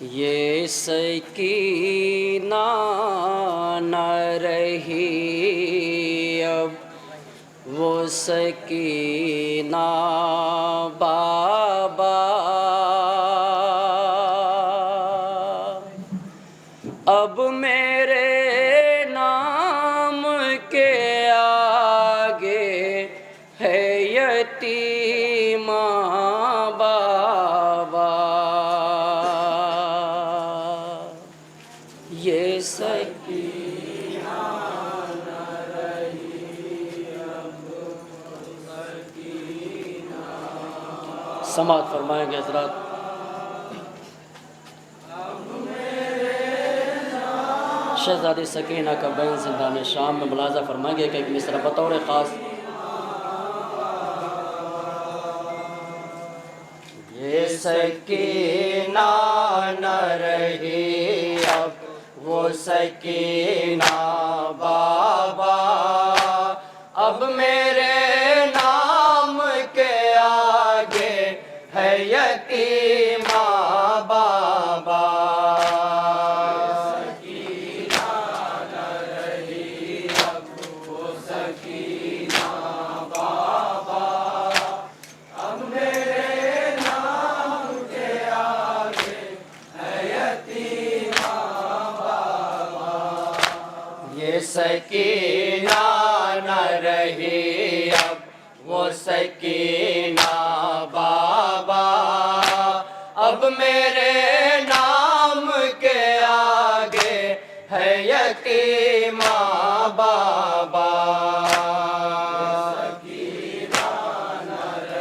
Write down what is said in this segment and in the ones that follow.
ये सकीना न रही अब वो सकीना बाबा। अब मेरे नाम के आगे है यतीमा बाबा। ये सकीना न रही अब सकीना। समाअत फरमाएंगे हज़रात। शहज़ादी सकीना का बयान ज़िंदान शाम में मुलाज़ा फरमाएंगे कि एक मिसरा बतौर ख़ास ये सकीना न रही अब वो सकीना बाबा। अब मेरे नाम के आगे है यतीमा बाबा। सकीना न रही अब वो सकीना बाबा। अब मेरे नाम के आगे है यतीमा बाबा।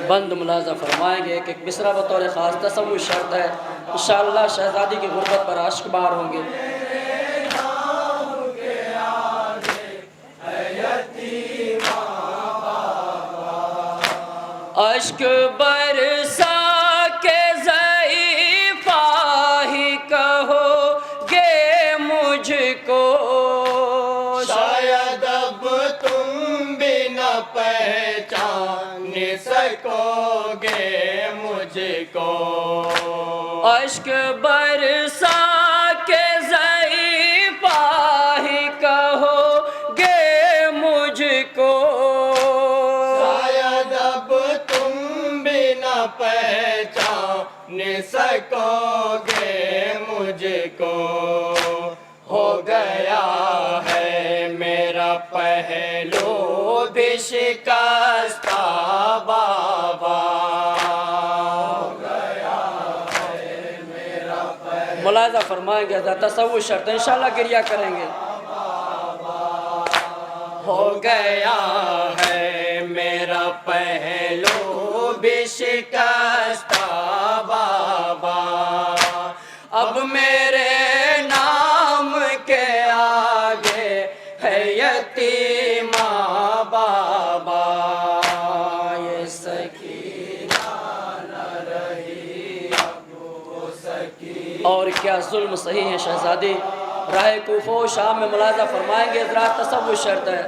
बंद मुलाज़ा फरमाएंगे कि एक मिसरा बतौर ख़ास तसव्वुर शर्त है। इंशाअल्लाह शहज़ादी की गुर्बत पर आशिक बहार होंगे। अश्क बरसा के ज़ईफ़ा ही कहोगे मुझको। शायद अब तुम भी न पहचान सकोगे मुझको। अश्क बरसा के ज़ईफ़ा ही कहोगे मुझको। पहचान सकोगे मुझको। हो गया है मेरा पहलू भी शिकस्ता बाबा। हो गया है मेरा पहलू। मुलाज़ा फरमाएंगे तसव्वुर शर्त इंशाअल्लाह गिरिया करेंगे। हो गया है मेरा पहलू भी शिकस्ता बाबा। अब मेरे नाम के आगे है यतीमा बाबा। ये सकीना न रही अब वो सकीना। और क्या जुल्म सही है शहज़ादी। राह कूफो शाम में मुलाज़ा फरमाएंगे। ज़रा तसव्वुर शर्त है।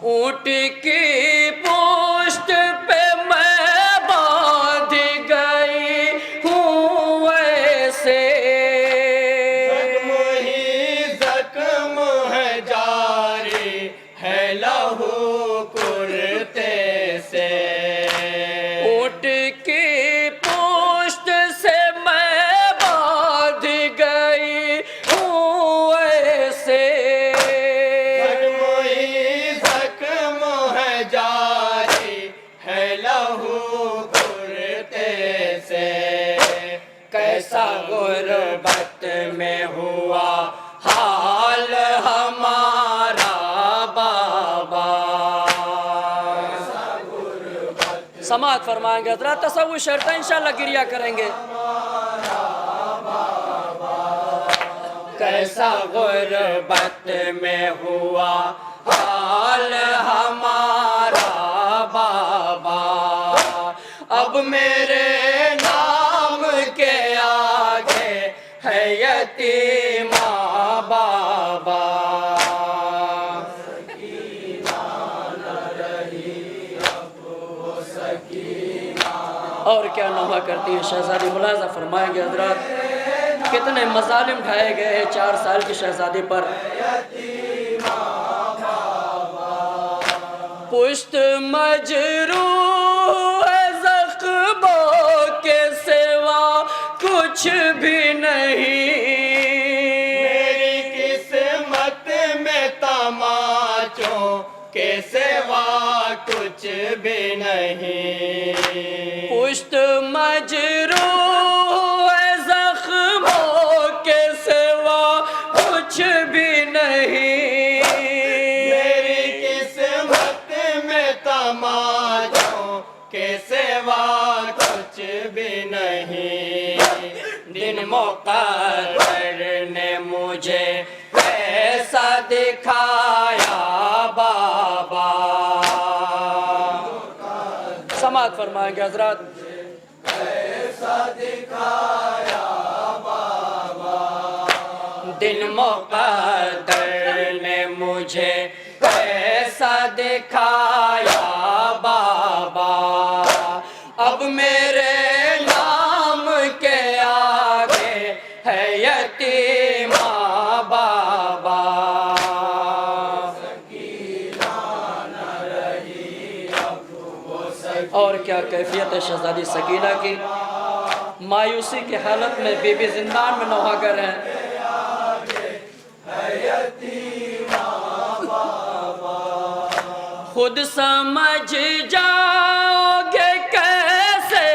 ऊँट की पोस्ट पे मैं बांध गई हूँ ऐसे। जख्म ही जख्म है जारी है लहू कुर्ते से। ऊँट की पोस्ट से मैं बांध गई हूँ ऐसे। कैसा गुर्बत में हुआ हाल हमारा बाबा। समाअत फरमाएंगे जरा तसव्वुर शर्त इंशाअल्लाह गिरिया करेंगे। कैसा गुर्बत में हुआ हाल हमारा बाबा। अब मेरे नाम के आगे है यतीमा बाबा। और क्या नौहा करती है शहजादी, मुलाजा फरमाएंगे हजरत कितने मजालिम ढाए गए हैं 4 साल की शहजादी पर। पुश्त मजरूह जख्मों के सिवा कुछ भी नहीं, मेरी किस्मत में तमाचों के सिवा कुछ भी नहीं। पुश्त मजरूह जख्मों के सिवा कुछ भी नहीं, मेरी किस्मत में तमाचों के सिवा कुछ भी नहीं। दिन मुक़द्दर ने मुझे ऐसा दिखाया बाबा। समाअत फरमाएंगे हजरत। ऐसा दिखाया बाबा। दिन मुक़द्दर ने मुझे ऐसा दिखाया बाबा। अब मेरे नाम के आगे है यतीमा बाबा। और क्या कैफियत है शहजादी सकीना की, मायूसी की हालत में बीबी जिंदान में नौहागर हैं। खुद समझ जाओगे कैसे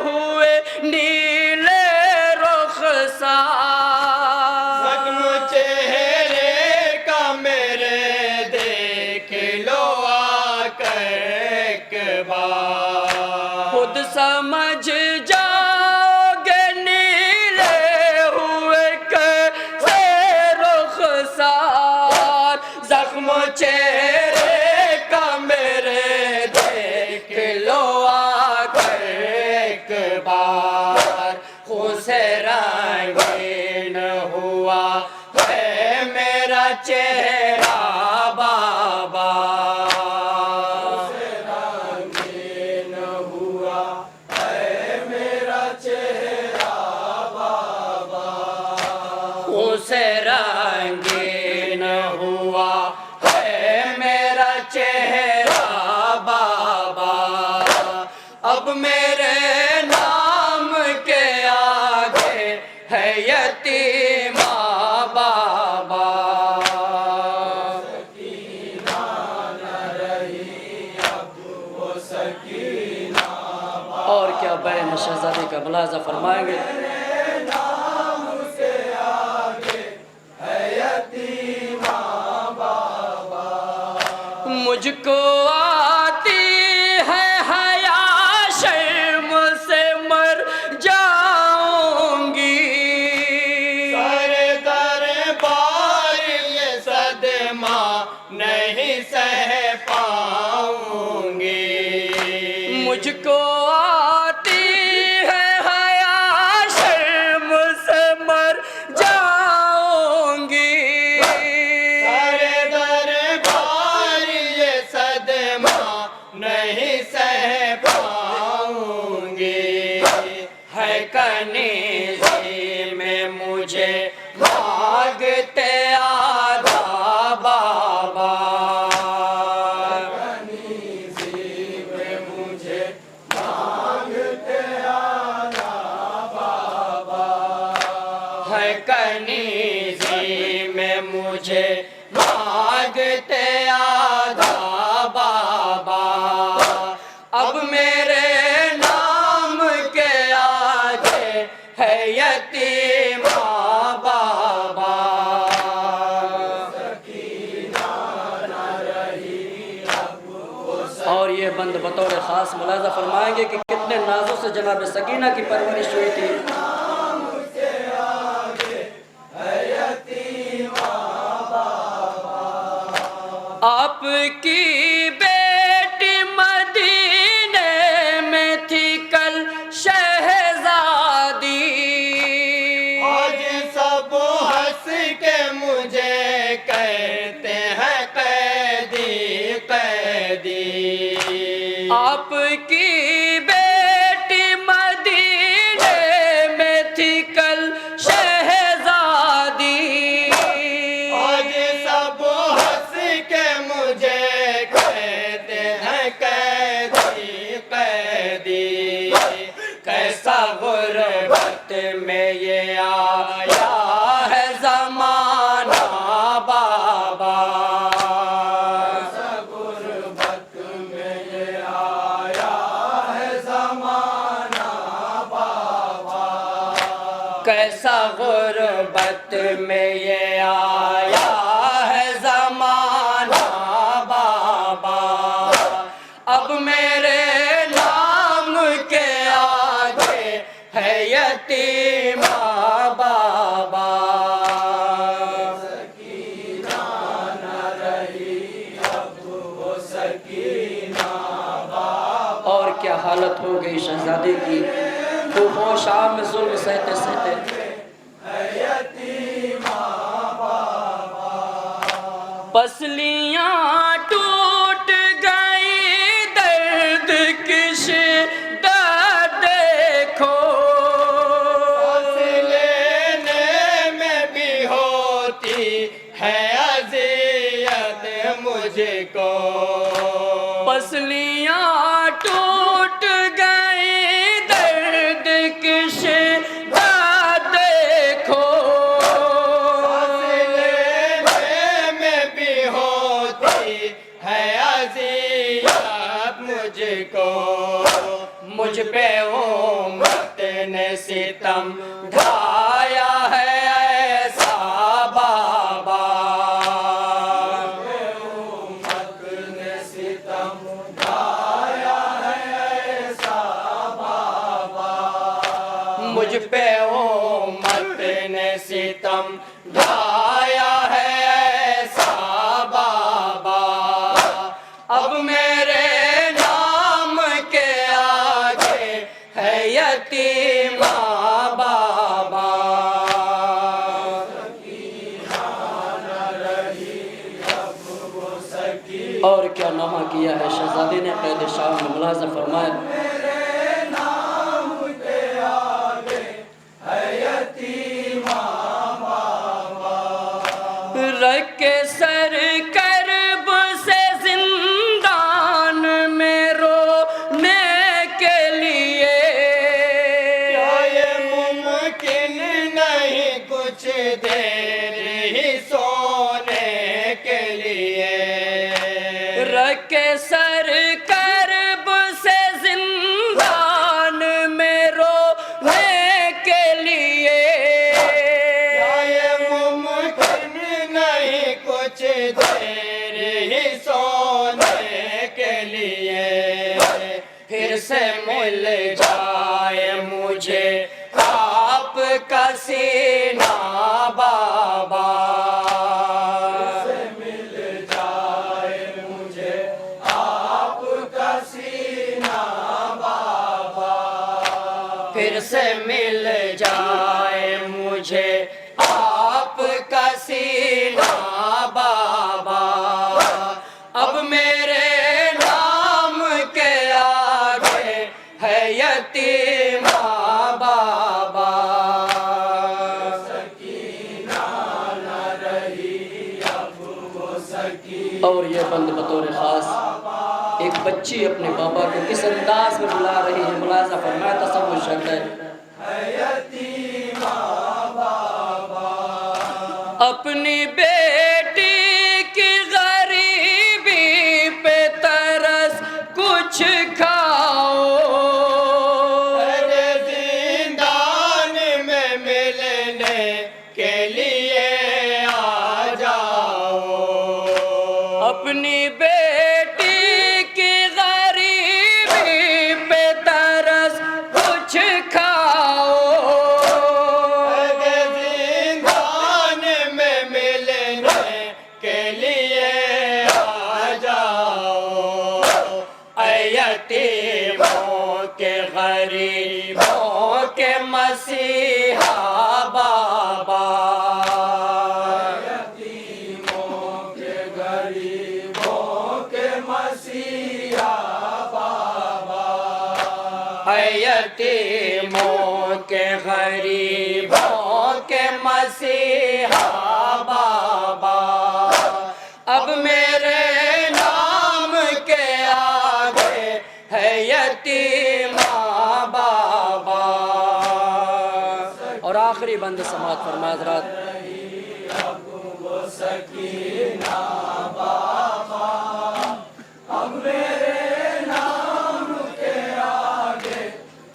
हुए नीले रुखसार। जख्म चेहरे का मेरे देख लो आकर एक बार। खुद समझ जाओगे नीले हुए कैसे रुखसार। जख्म चेहरे का मेरे देख लो आकर एक बार। खून से रंगीन हुआ है मेरा चेहरा बाबा। उसे रंगीन हुआ है मेरा चेहरा बाबा। अब मेरे नाम के आगे है यतीमा बाबा। और क्या बहन शहजादी का मुलाजा फरमाएंगे। मुझको आती है हया, शर्म से मर जाऊंगी। सारे दरबार ये सदमा नहीं सह पाऊंगी। मुझको आती है हया, शर्म से मर जाऊंगी। सारे दरबार ये सदमा नहीं सह पाऊंगी। है कनीज़ी में मुझे मांगते आधा बाबा। है कनीज़ी में मुझे मांगते आधा बाबा। अब मेरे नाम के आगे है यतीमा बाबा। और ये बंद बतौर ख़ास मुलाजा फरमाएंगे कि कितने नाजों से जनाब सकीना की परवरिश हुई थी। आपकी बेटी मदीने में थी कल शहजादी। आज सब हंस के मुझे कहते हैं कैदी कैदी। आपकी कैसा गुर्बत में ये आया है ज़माना बाबा, कैसा गुर्बत में ये आया है ज़माना बाबा, कैसा गुर्बत में ये आया है ज़माना बाबा, अब मेरे नाम के आगे है यतीमा बाबा, सकीना न रही अब वो सकीना बाबा। और क्या हालत हो गई शहजादे की, तो होश आम में जुल्म सहते सहते पसलियाँ टूट गई, दर्द की शिद्दत देखो, सांस लेने में भी होती है अज़ियत मुझको, पसलियाँ टूट गई, दर्द की शिद्दत देखो, सांस लेने में भी होती है अज़ियत मुझको, मुझ पे उम्मत ने सितम ढाया है ऐसा बाबा, उम्मत ने सितम ढाया है ऐसा बाबा, मुझ पे उम्मत ने सितम ढाया है ऐसा बाबा, अब मेरे नाम के आगे है यतीमा बाबा, और क्या नामा किया है शहजादे ने, कैद शाह ने मुलाजा फरमाया, रख के सर करब से जिंदान में रोने के लिए, क्या ये मुमकिन नहीं कुछ देर ही सोने के लिए, रख के सर करब से जिंदान में रोने के लिए, क्या ये मुमकिन नहीं कुछ देर ही सोने के लिए, फिर से मिल जाए मुझे आपका सीना बाबा, मिल जाए मुझे आपका सीना बाबा, फिर से मिल जाए मुझे आपका सीना बाबा, अब मेरे नाम के आगे है यतीमा बाबा, सकीना न रही अब वो सकीना। और ये बंद बतौर खास एक बच्ची अपने बाबा को किस अंदाज में बुला रही है, मुलाजा फरमाया, तसव्वुर शक है, अपनी बेटी की गरीबी पे तरस कुछ खाओ, अरे जिंदान में मिलने के लिए आ जाओ, अपनी बेटी की गरीबी पे तरस कुछ खाओ, अरे जिंदान में मिलने के लिए आ जाओ, ऐ यतीमों के गरीबों के मसीहा बाबा, यतीमों के गरीबों के मसीहा बाबा, ऐ यतीमों के गरीबों के मसीहा बाबा, अब मेरे नाम के आगे है यतीमा बाबा, आखिरी बंद समात फरमाया हज़रात। सकीना बाबा अब मेरे नाम के आगे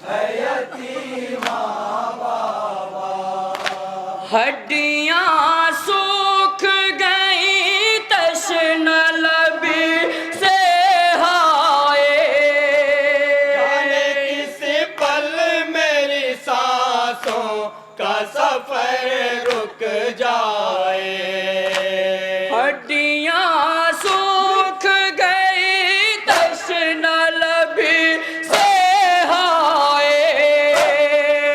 है यतीमा बाबा। हड्डियाँ सूख गई तश्न लबी से हाय, जाने किस पल मेरी सांसों का सफर रुक जाए। हड्डियाँ सूख गई तश्न लबी से हाय,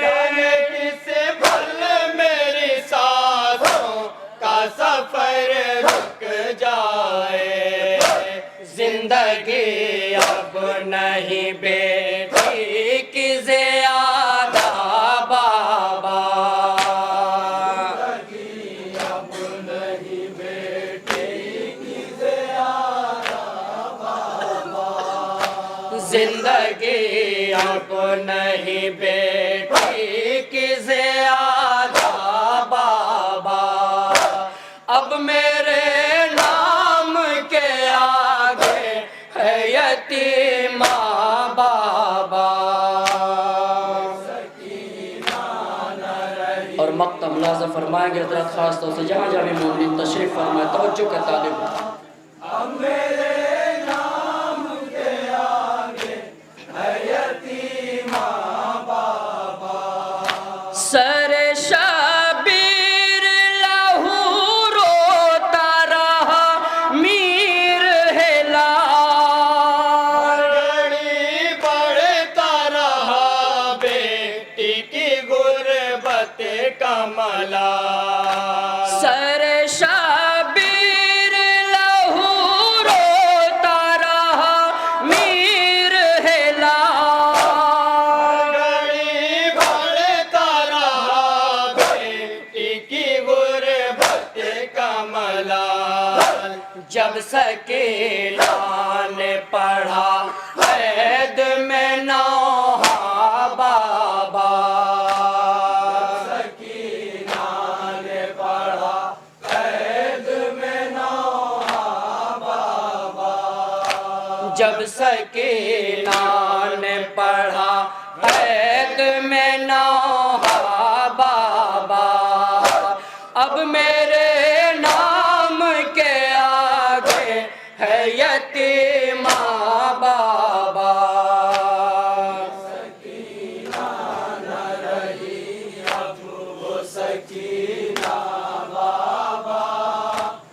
जाने किस पल मेरी सांसों का सफर रुक जाए। जिंदगी अब नहीं बेटी की ज़्यादा बाबा, अब नहीं बेटे की ज़्यादा बाबा। जिंदगी अब नहीं बेटी की ज़्यादा बाबा, अब मेरे नाम के आगे है यतीमा बाबा। और मक्तम मुलाज़ा फरमाएंगे हज़रत ख़ास तौर से जहाँ जहाँ भी मोमिन तशरीफ़ फरमाए तवज्जो का तालिब। अब मेरे नाम के आगे है यतीमा बाबा। सर शबीर लहू रोता रहा मीर हिला, घड़ी बढ़ता रहा बेटी की गुर्बत का मला। सर शबीर लहू रोता रहा मीर हिला, घड़ी बढ़ता रहा बेटी की गुर्बत का मला। जब सकीना ने पढ़ा ऐद में नौहा बाबा, सकीना ने पढ़ा ऐद में नौहा बाबा। जब सकीना ने पढ़ा ऐद में नौहा बाबा, अब मेरे नाम के आगे है यतीमा बाबा।